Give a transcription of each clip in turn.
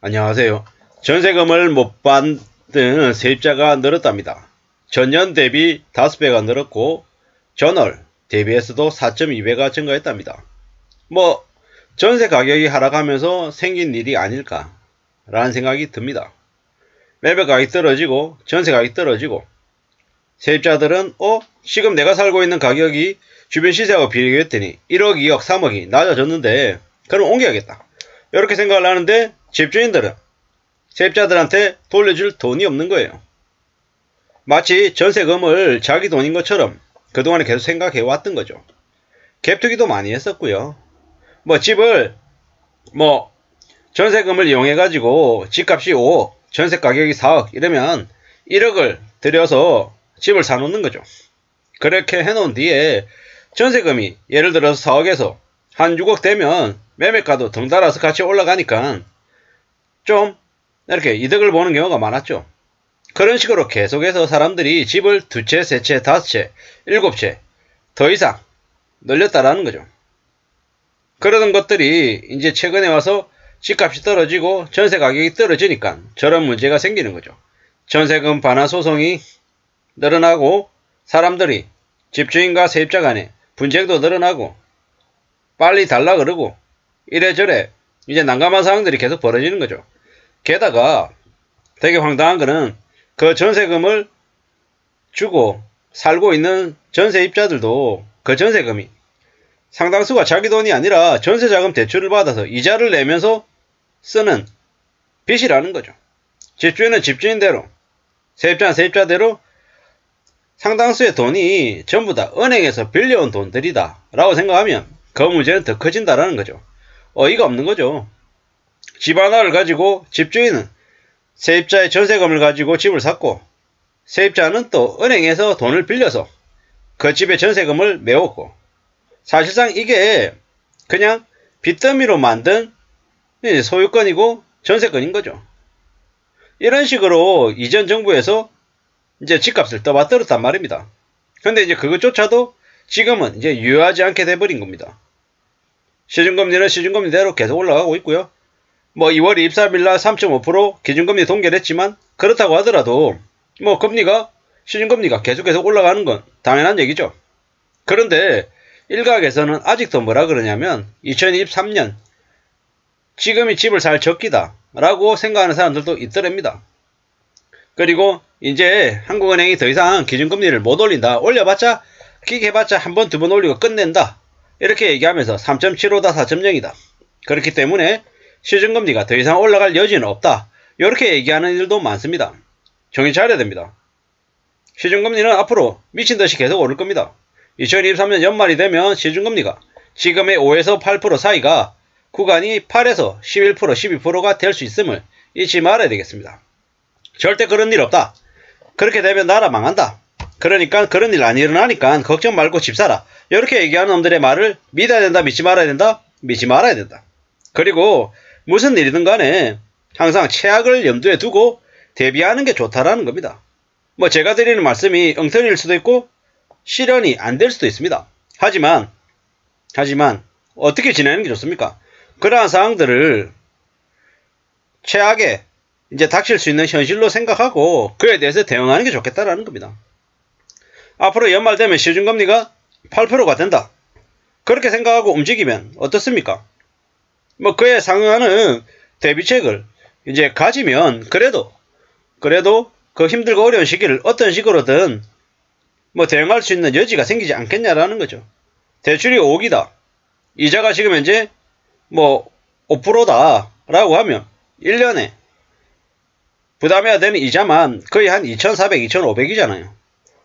안녕하세요. 전세금을 못 받는 세입자가 늘었답니다. 전년 대비 5배가 늘었고 전월 대비해서도 4.2배가 증가했답니다. 전세 가격이 하락하면서 생긴 일이 아닐까 라는 생각이 듭니다. 매매 가격이 떨어지고 전세 가격이 떨어지고 세입자들은 지금 내가 살고 있는 가격이 주변 시세하고 비교했더니 1억, 2억, 3억이 낮아졌는데 그럼 옮겨야겠다. 이렇게 생각을 하는데 집주인들은 세입자들한테 돌려줄 돈이 없는 거예요. 마치 전세금을 자기 돈인 것처럼 그동안에 계속 생각해 왔던 거죠. 갭투기도 많이 했었고요. 집을 전세금을 이용해 가지고 집값이 5억, 전세 가격이 4억 이러면 1억을 들여서 집을 사놓는 거죠. 그렇게 해놓은 뒤에 전세금이 예를 들어서 4억에서 한 6억 되면 매매가도 덩달아서 같이 올라가니까 좀 이렇게 이득을 보는 경우가 많았죠. 그런 식으로 계속해서 사람들이 집을 2채, 3채, 5채, 7채 더 이상 늘렸다라는 거죠. 그러던 것들이 이제 최근에 와서 집값이 떨어지고 전세 가격이 떨어지니까 저런 문제가 생기는 거죠. 전세금 반환 소송이 늘어나고 사람들이 집주인과 세입자 간에 분쟁도 늘어나고 빨리 달라 그러고 이래저래 이제 난감한 상황들이 계속 벌어지는 거죠. 게다가 되게 황당한 거는 그 전세금을 주고 살고 있는 전세입자들도 그 전세금이 상당수가 자기 돈이 아니라 전세자금 대출을 받아서 이자를 내면서 쓰는 빚이라는 거죠. 집주인은 집주인대로, 세입자는 세입자대로 상당수의 돈이 전부 다 은행에서 빌려온 돈들이다 라고 생각하면 그 문제는 더 커진다라는 거죠. 어이가 없는 거죠. 집 하나를 가지고 집주인은 세입자의 전세금을 가지고 집을 샀고 세입자는 또 은행에서 돈을 빌려서 그 집의 전세금을 메웠고 사실상 이게 그냥 빚더미로 만든 소유권이고 전세권인 거죠. 이런 식으로 이전 정부에서 이제 집값을 떠받들었단 말입니다. 근데 이제 그것조차도 지금은 이제 유효하지 않게 돼버린 겁니다. 시중금리는 시중금리대로 계속 올라가고 있고요. 2월 23일날 3.5% 기준금리 동결했지만 그렇다고 하더라도 금리가 시중금리가 계속해서 올라가는 건 당연한 얘기죠. 그런데 일각에서는 아직도 뭐라 그러냐면 2023년 지금이 집을 살 적기다 라고 생각하는 사람들도 있더랍니다. 그리고 이제 한국은행이 더 이상 기준금리를 못 올린다. 올려봤자 킥 해봤자 한 번, 두 번 올리고 끝낸다. 이렇게 얘기하면서 3.75다 4.0이다. 그렇기 때문에 시중금리가 더 이상 올라갈 여지는 없다. 이렇게 얘기하는 일도 많습니다. 정신 차려야 됩니다. 시중금리는 앞으로 미친듯이 계속 오를 겁니다. 2023년 연말이 되면 시중금리가 지금의 5에서 8% 사이가 구간이 8에서 11%, 12%가 될 수 있음을 잊지 말아야 되겠습니다. 절대 그런 일 없다. 그렇게 되면 나라 망한다. 그러니까 그런 일 안 일어나니까 걱정 말고 집 사라. 이렇게 얘기하는 놈들의 말을 믿어야 된다, 믿지 말아야 된다? 믿지 말아야 된다. 그리고 무슨 일이든 간에 항상 최악을 염두에 두고 대비하는 게 좋다라는 겁니다. 제가 드리는 말씀이 엉터리일 수도 있고 실현이 안 될 수도 있습니다. 하지만 어떻게 지내는 게 좋습니까? 그러한 상황들을 최악에 이제 닥칠 수 있는 현실로 생각하고 그에 대해서 대응하는 게 좋겠다라는 겁니다. 앞으로 연말 되면 시중금리가 8%가 된다. 그렇게 생각하고 움직이면 어떻습니까? 그에 상응하는 대비책을 이제 가지면 그래도 그 힘들고 어려운 시기를 어떤 식으로든 대응할 수 있는 여지가 생기지 않겠냐라는 거죠. 대출이 5억이다. 이자가 지금 현재 5%다 라고 하면 1년에 부담해야 되는 이자만 거의 한 2,400, 2,500이잖아요.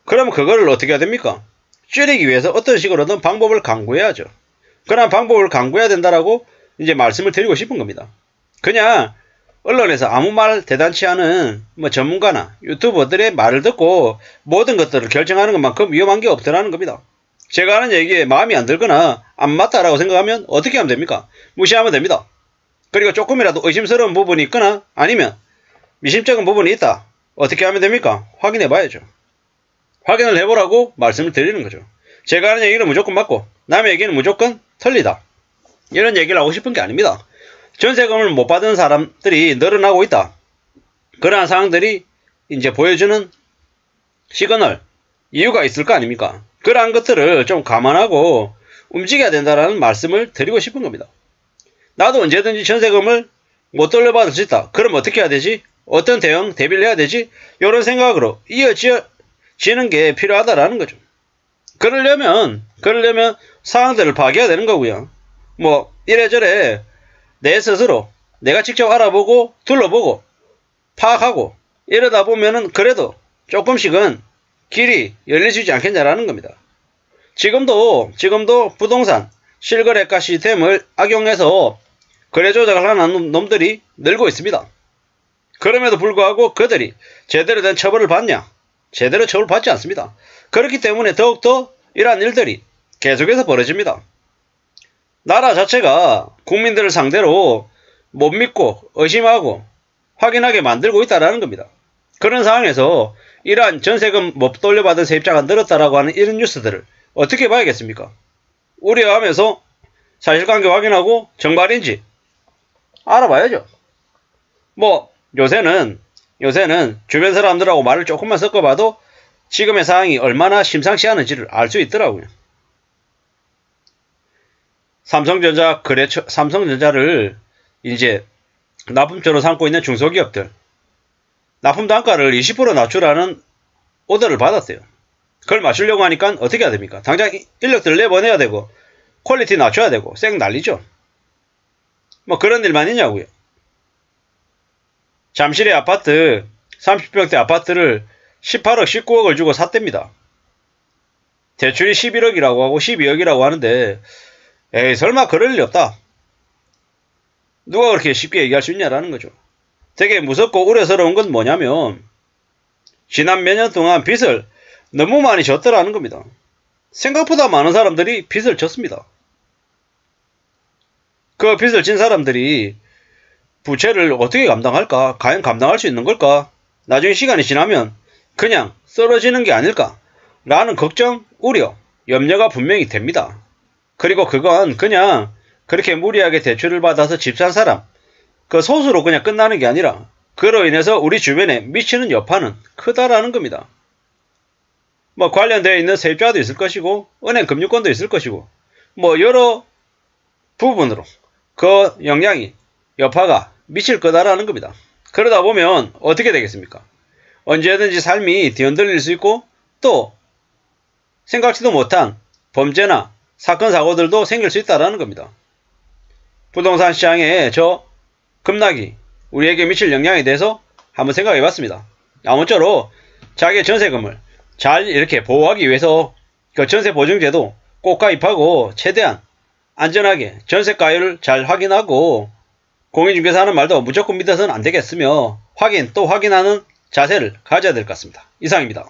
그러면 그거를 어떻게 해야 됩니까? 줄이기 위해서 어떤 식으로든 방법을 강구해야죠. 그런 방법을 강구해야 된다라고 이제 말씀을 드리고 싶은 겁니다. 그냥 언론에서 아무 말 대단치 않은 전문가나 유튜버들의 말을 듣고 모든 것들을 결정하는 것만큼 위험한 게 없더라는 겁니다. 제가 하는 얘기에 마음이 안 들거나 안 맞다라고 생각하면 어떻게 하면 됩니까? 무시하면 됩니다. 그리고 조금이라도 의심스러운 부분이 있거나 아니면 미심쩍은 부분이 있다. 어떻게 하면 됩니까? 확인해 봐야죠. 확인을 해보라고 말씀을 드리는 거죠. 제가 하는 얘기는 무조건 맞고 남의 얘기는 무조건 틀리다. 이런 얘기를 하고 싶은 게 아닙니다. 전세금을 못 받은 사람들이 늘어나고 있다. 그러한 상황들이 이제 보여주는 시그널, 이유가 있을 거 아닙니까? 그러한 것들을 좀 감안하고 움직여야 된다는 말씀을 드리고 싶은 겁니다. 나도 언제든지 전세금을 못 돌려받을 수 있다. 그럼 어떻게 해야 되지? 어떤 대응, 대비를 해야 되지? 이런 생각으로 이어지는 게 필요하다라는 거죠. 그러려면 상황들을 파악해야 되는 거고요. 뭐 이래저래 내 스스로 내가 직접 알아보고 둘러보고 파악하고 이러다 보면은 그래도 조금씩은 길이 열리지 않겠냐라는 겁니다. 지금도 부동산 실거래가 시스템을 악용해서 거래 조작을 하는 놈들이 늘고 있습니다. 그럼에도 불구하고 그들이 제대로 된 처벌을 받냐? 제대로 처벌받지 않습니다. 그렇기 때문에 더욱더 이러한 일들이 계속해서 벌어집니다. 나라 자체가 국민들을 상대로 못 믿고 의심하고 확인하게 만들고 있다는 겁니다. 그런 상황에서 이러한 전세금 못 돌려받은 세입자가 늘었다라고 하는 이런 뉴스들을 어떻게 봐야겠습니까? 우려하면서 사실관계 확인하고 정말인지 알아봐야죠. 뭐 요새는 주변 사람들하고 말을 조금만 섞어봐도 지금의 상황이 얼마나 심상치 않은지를 알 수 있더라고요. 삼성전자를 이제 납품처로 삼고 있는 중소기업들 납품 단가를 20% 낮추라는 오더를 받았대요. 그걸 맞추려고 하니까 어떻게 해야 됩니까? 당장 인력들을 내보내야 되고 퀄리티 낮춰야 되고 쌩 난리죠. 뭐 그런 일만 있냐고요. 잠실의 아파트 30평대 아파트를 18억 19억을 주고 샀답니다. 대출이 11억이라고 하고 12억이라고 하는데 에이 설마 그럴 리 없다. 누가 그렇게 쉽게 얘기할 수 있냐라는 거죠. 되게 무섭고 우려스러운 건 뭐냐면 지난 몇 년 동안 빚을 너무 많이 졌더라는 겁니다. 생각보다 많은 사람들이 빚을 졌습니다. 그 빚을 진 사람들이 부채를 어떻게 감당할까? 과연 감당할 수 있는 걸까? 나중에 시간이 지나면 그냥 쓰러지는 게 아닐까? 라는 걱정, 우려, 염려가 분명히 됩니다. 그리고 그건 그냥 그렇게 무리하게 대출을 받아서 집 산 사람, 그 소수로 그냥 끝나는 게 아니라 그로 인해서 우리 주변에 미치는 여파는 크다라는 겁니다. 뭐 관련되어 있는 세입자도 있을 것이고 은행 금융권도 있을 것이고 뭐 여러 부분으로 그 영향이 여파가 미칠 거다라는 겁니다. 그러다 보면 어떻게 되겠습니까? 언제든지 삶이 뒤흔들릴 수 있고 또 생각지도 못한 범죄나 사건 사고들도 생길 수 있다는 겁니다. 부동산 시장의 저 급락이 우리에게 미칠 영향에 대해서 한번 생각해 봤습니다. 아무쪼록 자기의 전세금을 잘 이렇게 보호하기 위해서 그 전세보증제도 꼭 가입하고 최대한 안전하게 전세가율을 잘 확인하고 공인중개사 하는 말도 무조건 믿어서는 안 되겠으며 확인 또 확인하는 자세를 가져야 될 것 같습니다. 이상입니다.